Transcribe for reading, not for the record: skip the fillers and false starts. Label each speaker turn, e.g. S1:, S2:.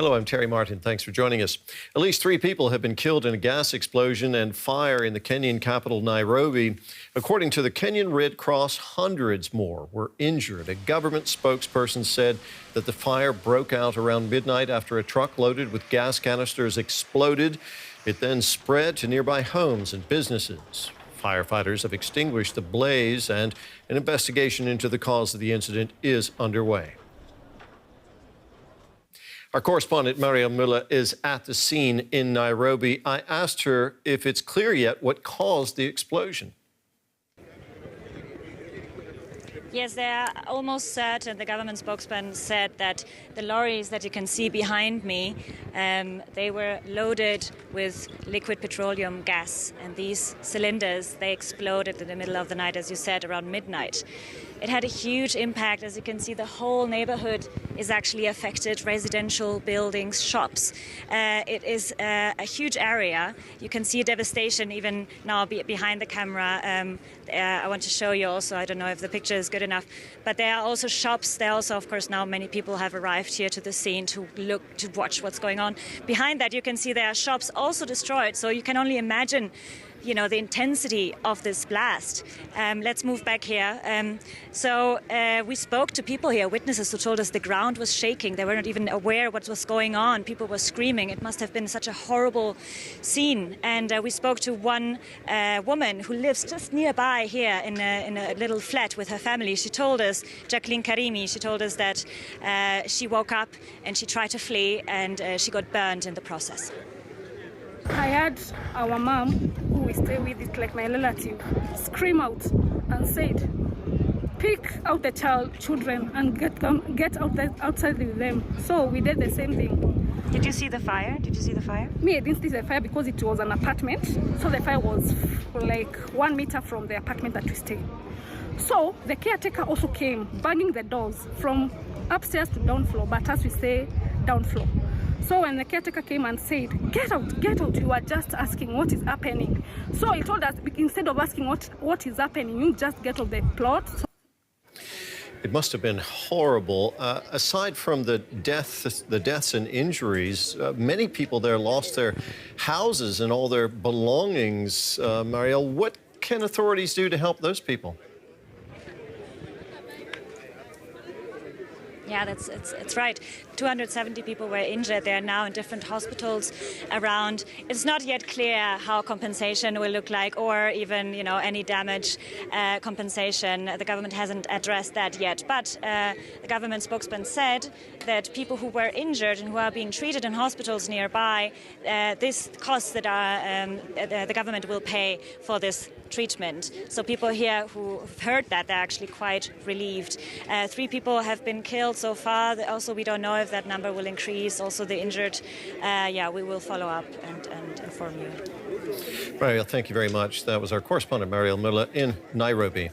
S1: Hello, I'm Terry Martin. Thanks for joining us. At least 3 people have been killed in a gas explosion and fire in the Kenyan capital, Nairobi. According to the Kenyan Red Cross, hundreds more were injured. A government spokesperson said that the fire broke out around midnight after a truck loaded with gas canisters exploded. It then spread to nearby homes and businesses. Firefighters have extinguished the blaze, and an investigation into the cause of the incident is underway. Our correspondent, Marielle Müller, is at the scene in Nairobi. I asked her if it's clear yet what caused the explosion.
S2: Yes, they are almost certain. The government spokesman said that the lorries that you can see behind me, they were loaded with liquid petroleum gas. And these cylinders, they exploded in the middle of the night, as you said, around midnight. It had a huge impact. As you can see, the whole neighborhood is actually affected, residential buildings, shops. It is a huge area. You can see devastation even now behind the camera. I want to show you also, I don't know if the picture is good enough, but there are also shops. There are also, of course, now many people have arrived here to the scene to watch what's going on. Behind that, you can see there are shops also destroyed. So you can only imagine, you know, the intensity of this blast. Let's move back here. We spoke to people here, witnesses who told us the ground was shaking. They were not even aware what was going on. People were screaming. It must have been such a horrible scene. And we spoke to one woman who lives just nearby here in a little flat with her family. She told us, Jacqueline Karimi, she told us that she woke up and she tried to flee and she got burned in the process.
S3: I had our mom, who we stay with, it's like my relative, scream out and said, pick out the children and get outside with them. So we did the same thing.
S2: Did you see the fire?
S3: Me, I didn't see the fire because it was an apartment. So the fire was like 1 meter from the apartment that we stay. So the caretaker also came, banging the doors from upstairs to down floor, but as we say, down floor. So when the caretaker came and said, get out, you are just asking what is happening. So he told us, instead of asking what is happening, you just get off the plot.
S1: It must have been horrible. Aside from the deaths and injuries, many people there lost their houses and all their belongings. Marielle, what can authorities do to help those people?
S2: Yeah, it's right. 270 people were injured. They are now in different hospitals around. It's not yet clear how compensation will look like, or even, you know, any damage compensation. The government hasn't addressed that yet. But the government spokesman said that people who were injured and who are being treated in hospitals nearby, this costs that are the government will pay for this treatment. So people here who heard that, they're actually quite relieved. 3 people have been killed so far. Also, we don't know if that number will increase. Also, the injured, we will follow up and inform you.
S1: Marielle, thank you very much. That was our correspondent, Marielle Müller, in Nairobi.